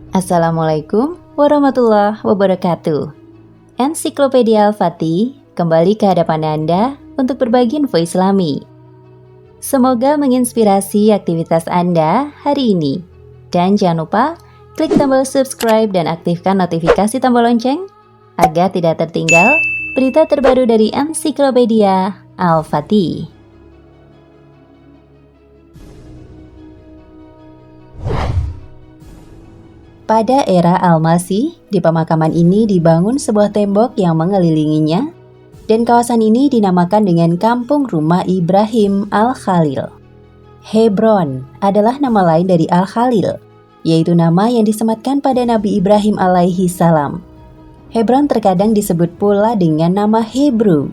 Assalamualaikum warahmatullahi wabarakatuh. Ensiklopedia Al-Fatih kembali ke hadapan Anda untuk berbagi info Islami. Semoga menginspirasi aktivitas Anda hari ini. Dan jangan lupa klik tombol subscribe dan aktifkan notifikasi tombol lonceng agar tidak tertinggal berita terbaru dari Ensiklopedia Al-Fatih. Pada era Al-Masih, di pemakaman ini dibangun sebuah tembok yang mengelilinginya, dan kawasan ini dinamakan dengan Kampung Rumah Ibrahim Al-Khalil. Hebron adalah nama lain dari Al-Khalil, yaitu nama yang disematkan pada Nabi Ibrahim alaihi salam. Hebron terkadang disebut pula dengan nama Hebrew.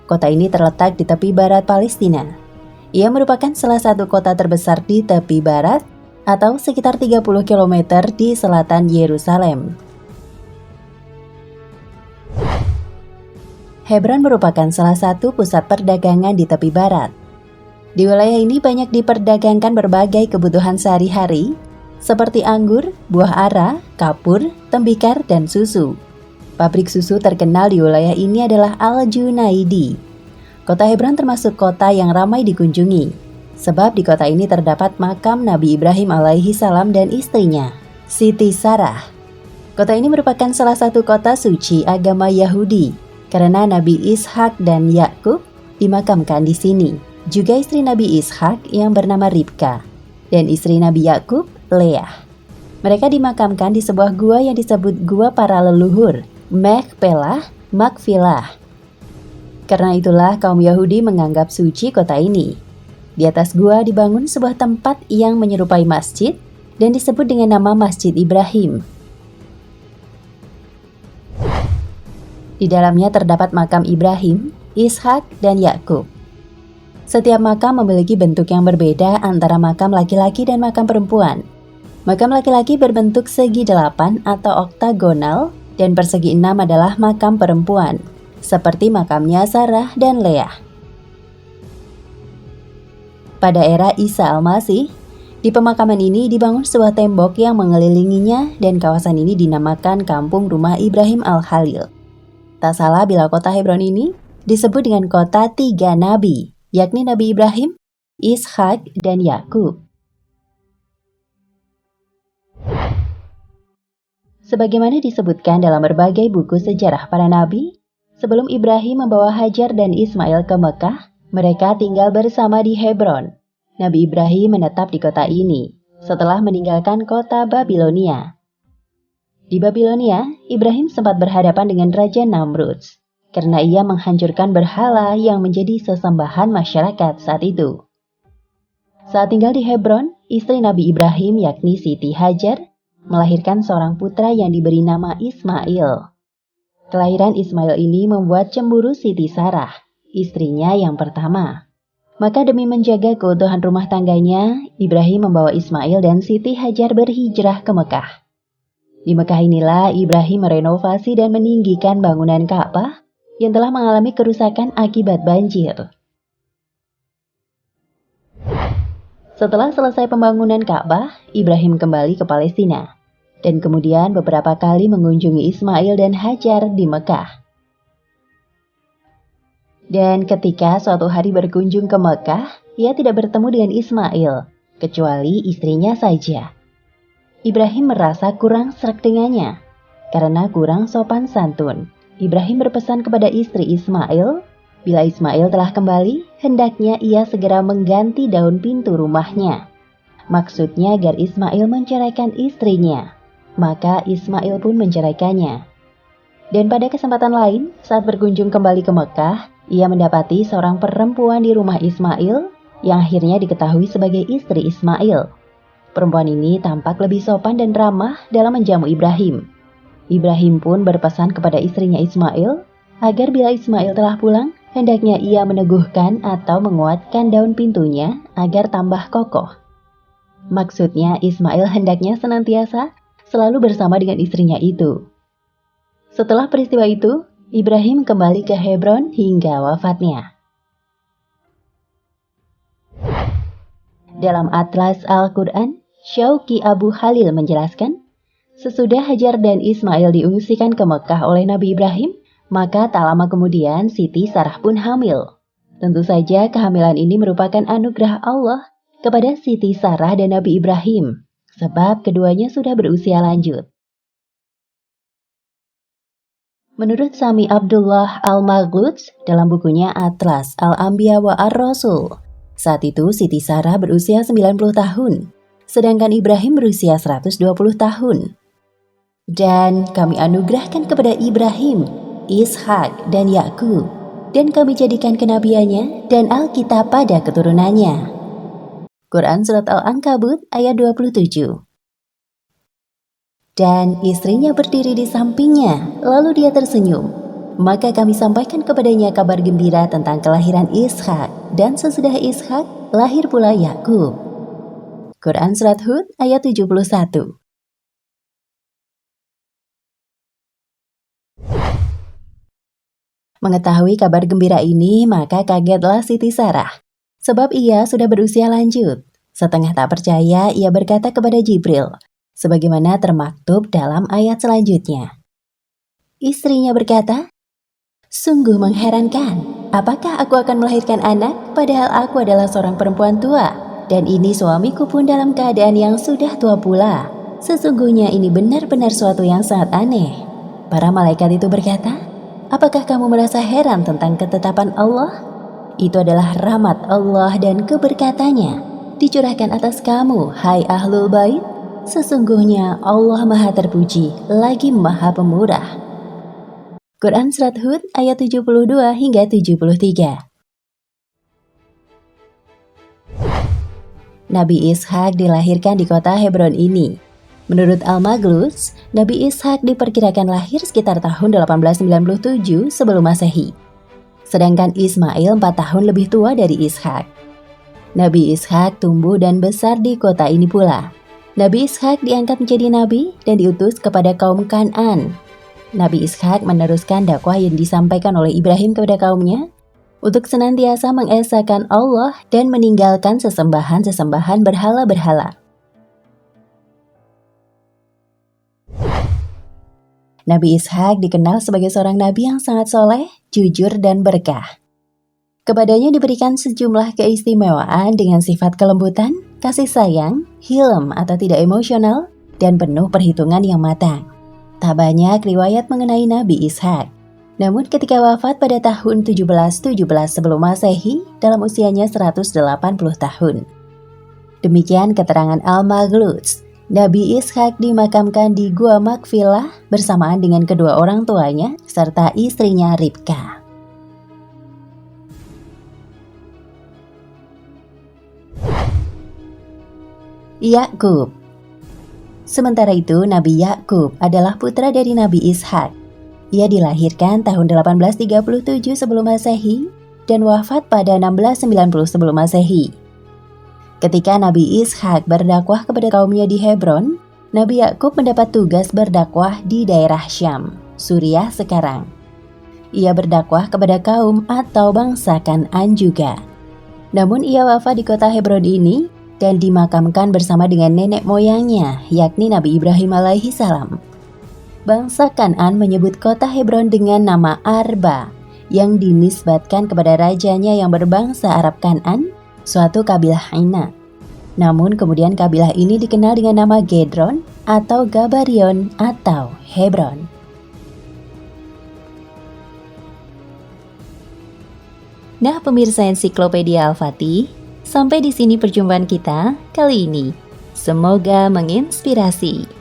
Kota ini terletak di tepi barat Palestina. Ia merupakan salah satu kota terbesar di tepi barat, atau sekitar 30 km di selatan Yerusalem. Hebron merupakan salah satu pusat perdagangan di tepi barat. Di wilayah ini banyak diperdagangkan berbagai kebutuhan sehari-hari, seperti anggur, buah ara, kapur, tembikar, dan susu. Pabrik susu terkenal di wilayah ini adalah Al-Junaidi. Kota Hebron termasuk kota yang ramai dikunjungi, sebab di kota ini terdapat makam Nabi Ibrahim alaihi salam dan istrinya, Siti Sarah. Kota ini merupakan salah satu kota suci agama Yahudi, karena Nabi Ishak dan Yakub dimakamkan di sini. Juga istri Nabi Ishak yang bernama Ribka, dan istri Nabi Yakub, Leah. Mereka dimakamkan di sebuah gua yang disebut Gua Para Leluhur, Machpelah, Makfilah. Karena itulah kaum Yahudi menganggap suci kota ini. Di atas gua dibangun sebuah tempat yang menyerupai masjid dan disebut dengan nama Masjid Ibrahim. Di dalamnya terdapat makam Ibrahim, Ishak, dan Yakub. Setiap makam memiliki bentuk yang berbeda antara makam laki-laki dan makam perempuan. Makam laki-laki berbentuk segi 8 atau oktagonal dan persegi 6 adalah makam perempuan, seperti makamnya Sarah dan Leah. Pada era Isa Al-Masih, di pemakaman ini dibangun sebuah tembok yang mengelilinginya dan kawasan ini dinamakan Kampung Rumah Ibrahim Al-Khalil. Tak salah bila kota Hebron ini disebut dengan kota 3 nabi, yakni Nabi Ibrahim, Ishak, dan Yakub. Sebagaimana disebutkan dalam berbagai buku sejarah para nabi, sebelum Ibrahim membawa Hajar dan Ismail ke Mekah, mereka tinggal bersama di Hebron. Nabi Ibrahim menetap di kota ini setelah meninggalkan kota Babilonia. Di Babilonia, Ibrahim sempat berhadapan dengan Raja Namrud karena ia menghancurkan berhala yang menjadi sesembahan masyarakat saat itu. Saat tinggal di Hebron, istri Nabi Ibrahim yakni Siti Hajar melahirkan seorang putra yang diberi nama Ismail. Kelahiran Ismail ini membuat cemburu Siti Sarah, istrinya yang pertama. Maka demi menjaga keutuhan rumah tangganya, Ibrahim membawa Ismail dan Siti Hajar berhijrah ke Mekah. Di Mekah inilah Ibrahim merenovasi dan meninggikan bangunan Ka'bah yang telah mengalami kerusakan akibat banjir. Setelah selesai pembangunan Ka'bah, Ibrahim kembali ke Palestina dan kemudian beberapa kali mengunjungi Ismail dan Hajar di Mekah. Dan ketika suatu hari berkunjung ke Mekah, ia tidak bertemu dengan Ismail, kecuali istrinya saja. Ibrahim merasa kurang sreg dengannya, karena kurang sopan santun. Ibrahim berpesan kepada istri Ismail, bila Ismail telah kembali, hendaknya ia segera mengganti daun pintu rumahnya. Maksudnya agar Ismail menceraikan istrinya, maka Ismail pun menceraikannya. Dan pada kesempatan lain, saat berkunjung kembali ke Mekah, ia mendapati seorang perempuan di rumah Ismail yang akhirnya diketahui sebagai istri Ismail. Perempuan ini tampak lebih sopan dan ramah dalam menjamu Ibrahim. Ibrahim pun berpesan kepada istrinya Ismail agar bila Ismail telah pulang, hendaknya ia meneguhkan atau menguatkan daun pintunya agar tambah kokoh. Maksudnya Ismail hendaknya senantiasa selalu bersama dengan istrinya itu. Setelah peristiwa itu, Ibrahim kembali ke Hebron hingga wafatnya. Dalam Atlas Al-Quran, Syauqi Abu Khalil menjelaskan, Sesudah Hajar dan Ismail diungsikan ke Mekah oleh Nabi Ibrahim, maka tak lama kemudian Siti Sarah pun hamil. Tentu saja kehamilan ini merupakan anugerah Allah kepada Siti Sarah dan Nabi Ibrahim, sebab keduanya sudah berusia lanjut. Menurut Sami Abdullah Al-Maghluz dalam bukunya Atlas Al-Anbiya wa Ar-Rasul, saat itu Siti Sarah berusia 90 tahun, sedangkan Ibrahim berusia 120 tahun. Dan kami anugerahkan kepada Ibrahim, Ishak, dan Yakub, dan kami jadikan kenabiannya dan Alkitab pada keturunannya. Quran Surat Al-Ankabut ayat 27. Dan istrinya berdiri di sampingnya, lalu dia tersenyum. Maka kami sampaikan kepadanya kabar gembira tentang kelahiran Ishak, dan sesudah Ishak, lahir pula Yakub. Quran Surat Hud ayat 71. Mengetahui kabar gembira ini, maka kagetlah Siti Sarah, sebab ia sudah berusia lanjut. Setengah tak percaya, ia berkata kepada Jibril, sebagaimana termaktub dalam ayat selanjutnya. Istrinya berkata, "Sungguh mengherankan, apakah aku akan melahirkan anak, padahal aku adalah seorang perempuan tua, dan ini suamiku pun dalam keadaan yang sudah tua pula. Sesungguhnya ini benar-benar suatu yang sangat aneh." Para malaikat itu berkata, "Apakah kamu merasa heran tentang ketetapan Allah? Itu adalah rahmat Allah dan keberkatannya dicurahkan atas kamu, hai Ahlul Bait. Sesungguhnya Allah Maha Terpuji, lagi Maha Pemurah." Quran Surat Hud ayat 72 hingga 73. Nabi Ishak dilahirkan di kota Hebron ini. Menurut Al-Maghluz, Nabi Ishak diperkirakan lahir sekitar tahun 1897 sebelum Masehi. Sedangkan Ismail 4 tahun lebih tua dari Ishak. Nabi Ishak tumbuh dan besar di kota ini pula. Nabi Ishak diangkat menjadi nabi dan diutus kepada kaum Kan'an. Nabi Ishak meneruskan dakwah yang disampaikan oleh Ibrahim kepada kaumnya untuk senantiasa mengesahkan Allah dan meninggalkan sesembahan-sesembahan berhala-berhala. Nabi Ishak dikenal sebagai seorang nabi yang sangat soleh, jujur, dan berkah. Kepadanya diberikan sejumlah keistimewaan dengan sifat kelembutan, kasih sayang, hilm atau tidak emosional, dan penuh perhitungan yang matang. Tak banyak riwayat mengenai Nabi Ishak. Namun ketika wafat pada tahun 1717 sebelum Masehi, dalam usianya 180 tahun. Demikian keterangan Al-Maghluz. Nabi Ishak dimakamkan di Gua Makfilah bersamaan dengan kedua orang tuanya serta istrinya Ribka. Yakub. Sementara itu, Nabi Yakub adalah putra dari Nabi Ishak. Ia dilahirkan tahun 1837 sebelum Masehi dan wafat pada 1690 sebelum Masehi. Ketika Nabi Ishak berdakwah kepada kaumnya di Hebron, Nabi Yakub mendapat tugas berdakwah di daerah Syam, Suriah sekarang. Ia berdakwah kepada kaum atau bangsa Kan'an juga. Namun ia wafat di kota Hebron ini dan dimakamkan bersama dengan nenek moyangnya, yakni Nabi Ibrahim alaihi salam. Bangsa Kan'an menyebut kota Hebron dengan nama Arba, yang dinisbatkan kepada rajanya yang berbangsa Arab Kan'an, suatu kabilah Aina. Namun kemudian kabilah ini dikenal dengan nama Gedron atau Gabarion atau Hebron. Nah pemirsa Ensiklopedia Al-Fatih, sampai di sini perjumpaan kita kali ini. Semoga menginspirasi.